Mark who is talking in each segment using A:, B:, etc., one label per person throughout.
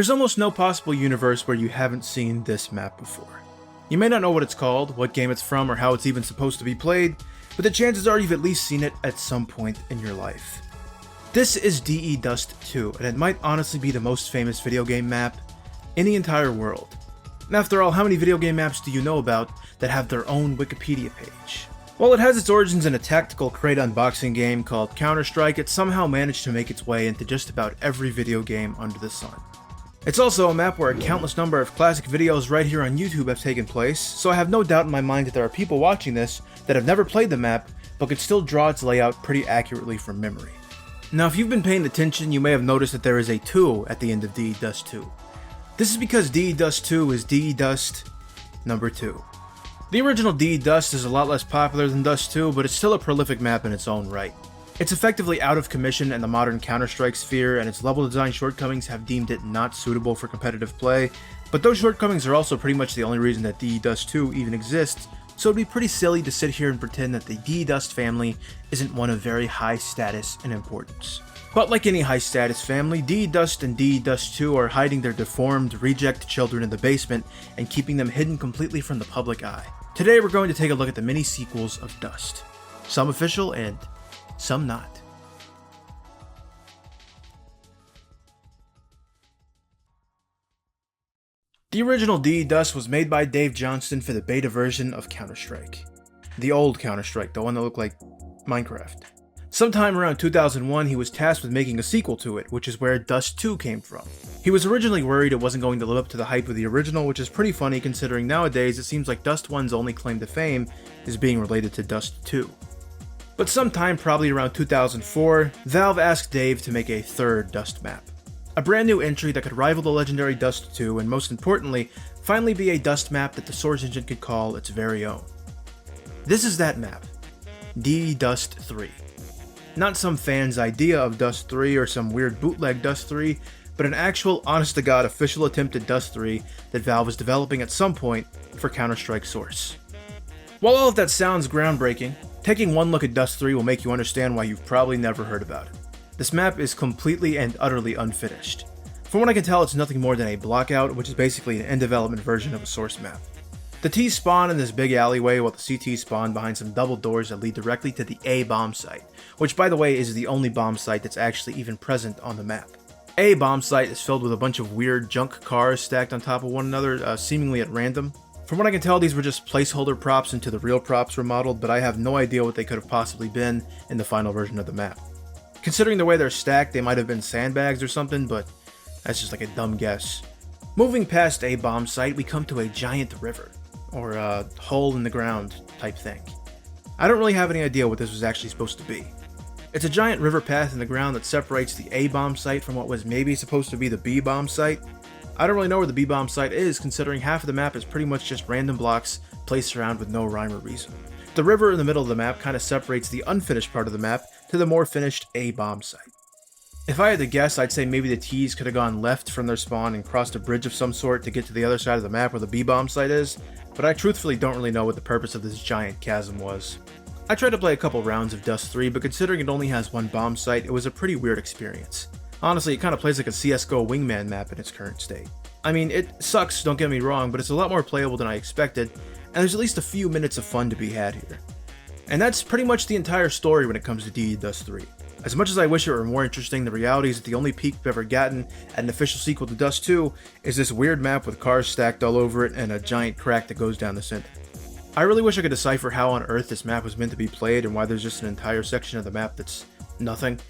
A: There's almost no possible universe where you haven't seen this map before. You may not know what it's called, what game it's from, or how it's even supposed to be played, but the chances are you've at least seen it at some point in your life. This is Dedust 2, and it might honestly be the most famous video game map in the entire world. After all, how many video game maps do you know about that have their own Wikipedia page? While it has its origins in a tactical crate unboxing game called Counter-Strike, it somehow managed to make its way into just about every video game under the sun. It's also a map where a countless number of classic videos right here on YouTube have taken place, so I have no doubt in my mind that there are people watching this that have never played the map, but could still draw its layout pretty accurately from memory. Now, if you've been paying attention, you may have noticed that there is a 2 at the end of Dedust 2. This is because Dedust 2 is Dedust number 2. The original Dedust is a lot less popular than Dust 2, but it's still a prolific map in its own right. It's effectively out of commission in the modern Counter-Strike sphere, and its level design shortcomings have deemed it not suitable for competitive play, but those shortcomings are also pretty much the only reason that Dedust 2 even exists, so it'd be pretty silly to sit here and pretend that the Dedust family isn't one of very high status and importance. But like any high status family, Dedust and Dedust 2 are hiding their deformed, reject children in the basement and keeping them hidden completely from the public eye. Today we're going to take a look at the mini sequels of Dust. Some official and some not. The original Dedust was made by Dave Johnston for the beta version of Counter-Strike. The old Counter-Strike, the one that looked like Minecraft. Sometime around 2001, he was tasked with making a sequel to it, which is where Dust 2 came from. He was originally worried it wasn't going to live up to the hype of the original, which is pretty funny considering nowadays it seems like Dust 1's only claim to fame is being related to Dust 2. But sometime probably around 2004, Valve asked Dave to make a third Dust map. A brand new entry that could rival the legendary Dust 2 and most importantly, finally be a Dust map that the Source engine could call its very own. This is that map, Dedust 3. Not some fan's idea of Dust 3 or some weird bootleg Dust 3, but an actual honest-to-god official attempt at Dust 3 that Valve is developing at some point for Counter-Strike Source. While all of that sounds groundbreaking, taking one look at Dust 3 will make you understand why you've probably never heard about it. This map is completely and utterly unfinished. From what I can tell, it's nothing more than a blockout, which is basically an in-development version of a Source map. The T's spawn in this big alleyway while the CTs spawn behind some double doors that lead directly to the A bomb site, which by the way is the only bomb site that's actually even present on the map. A bomb site is filled with a bunch of weird junk cars stacked on top of one another, seemingly at random. From what I can tell, these were just placeholder props until the real props were modeled, but I have no idea what they could have possibly been in the final version of the map. Considering the way they're stacked, they might have been sandbags or something, but that's just like a dumb guess. Moving past A bomb site, we come to a giant river, or a hole in the ground type thing. I don't really have any idea what this was actually supposed to be. It's a giant river path in the ground that separates the A bomb site from what was maybe supposed to be the B bomb site. I don't really know where the B bomb site is, considering half of the map is pretty much just random blocks placed around with no rhyme or reason. The river in the middle of the map kind of separates the unfinished part of the map to the more finished A bomb site. If I had to guess, I'd say maybe the T's could have gone left from their spawn and crossed a bridge of some sort to get to the other side of the map where the B bomb site is, but I truthfully don't really know what the purpose of this giant chasm was. I tried to play a couple rounds of Dust 3, but considering it only has one bomb site, it was a pretty weird experience. Honestly, it kind of plays like a CSGO wingman map in its current state. I mean, it sucks, don't get me wrong, but it's a lot more playable than I expected, and there's at least a few minutes of fun to be had here. And that's pretty much the entire story when it comes to Dedust 3. As much as I wish it were more interesting, the reality is that the only peek we've ever gotten at an official sequel to Dust 2 is this weird map with cars stacked all over it and a giant crack that goes down the center. I really wish I could decipher how on earth this map was meant to be played and why there's just an entire section of the map that's nothing,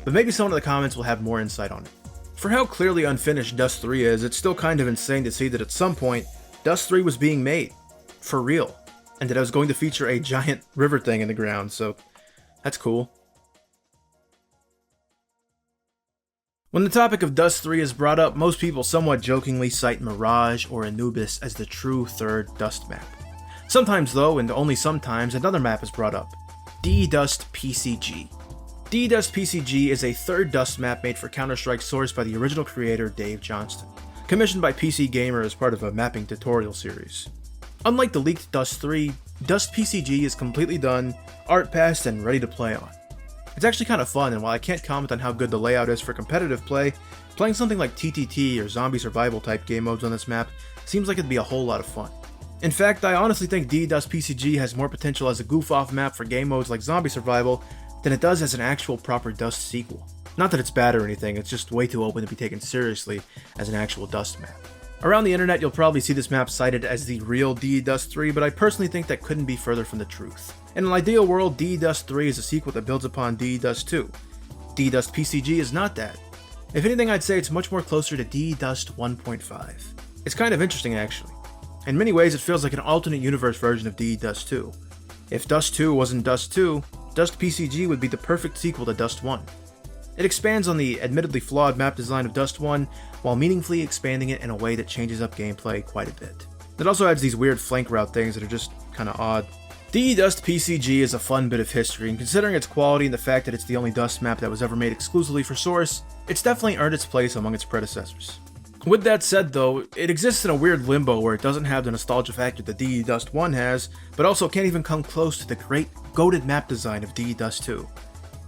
A: but maybe someone in the comments will have more insight on it. For how clearly unfinished Dust 3 is, it's still kind of insane to see that at some point, Dust 3 was being made. For real. And that I was going to feature a giant river thing in the ground, so that's cool. When the topic of Dust 3 is brought up, most people somewhat jokingly cite Mirage or Anubis as the true third Dust map. Sometimes though, and only sometimes, another map is brought up, Dedust PCG. Dedust PCG is a third Dust map made for Counter-Strike Source by the original creator Dave Johnston, commissioned by PC Gamer as part of a mapping tutorial series. Unlike the leaked Dust 3, Dust PCG is completely done, art passed, and ready to play on. It's actually kind of fun, and while I can't comment on how good the layout is for competitive play, playing something like TTT or zombie survival type game modes on this map seems like it'd be a whole lot of fun. In fact, I honestly think Dedust PCG has more potential as a goof-off map for game modes like zombie survival than it does as an actual proper Dust sequel. Not that it's bad or anything, it's just way too open to be taken seriously as an actual Dust map. Around the internet, you'll probably see this map cited as the real Dedust 3, but I personally think that couldn't be further from the truth. In an ideal world, Dedust 3 is a sequel that builds upon Dedust 2. Dedust PCG is not that. If anything, I'd say it's much more closer to Dedust 1.5. It's kind of interesting, actually. In many ways, it feels like an alternate universe version of Dedust 2. If Dust 2 wasn't Dust 2, Dust PCG would be the perfect sequel to Dust 1. It expands on the admittedly flawed map design of Dust 1, while meaningfully expanding it in a way that changes up gameplay quite a bit. It also adds these weird flank route things that are just kinda odd. Dedust PCG is a fun bit of history, and considering its quality and the fact that it's the only Dust map that was ever made exclusively for Source, it's definitely earned its place among its predecessors. With that said though, it exists in a weird limbo where it doesn't have the nostalgia factor that Dedust 1 has, but also can't even come close to the great, goated map design of Dedust 2.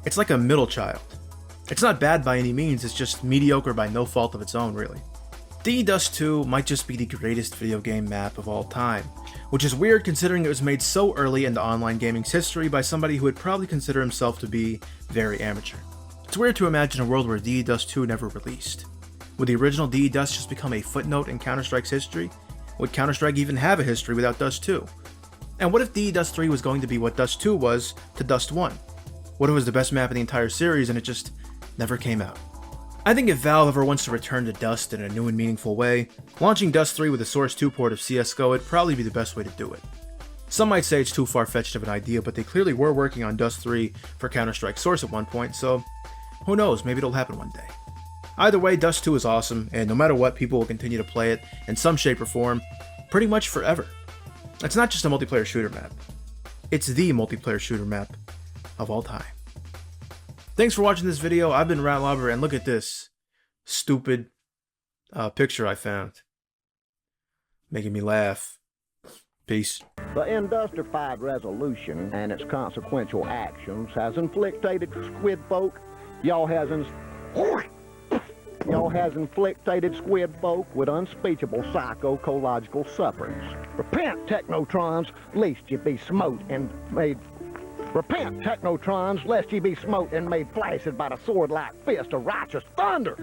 A: It's like a middle child. It's not bad by any means, it's just mediocre by no fault of its own, really. Dedust 2 might just be the greatest video game map of all time, which is weird considering it was made so early into online gaming's history by somebody who would probably consider himself to be very amateur. It's weird to imagine a world where Dedust 2 never released. Would the original Dedust just become a footnote in Counter-Strike's history? Would Counter-Strike even have a history without Dust 2? And what if Dedust 3 was going to be what Dust 2 was to Dust 1? What if it was the best map in the entire series and it just never came out? I think if Valve ever wants to return to Dust in a new and meaningful way, launching Dust 3 with a Source 2 port of CSGO would probably be the best way to do it. Some might say it's too far-fetched of an idea, but they clearly were working on Dust 3 for Counter-Strike Source at one point, so who knows, maybe it'll happen one day. Either way, Dust 2 is awesome, and no matter what, people will continue to play it in some shape or form, pretty much forever. It's not just a multiplayer shooter map. It's the multiplayer shooter map of all time. Thanks for watching this video. I've been Ratlobber, and look at this stupid picture I found. Making me laugh. Peace.
B: The industrified resolution and its consequential actions has inflicted squid folk. Y'all has inflicted squid folk with unspeakable psycho-ecological sufferings. Repent, Technotrons, lest ye be smote and made... Repent, Technotrons, lest ye be smote and made flaccid by the sword-like fist of righteous thunder.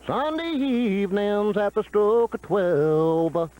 B: Sunday evenings at the stroke of 12.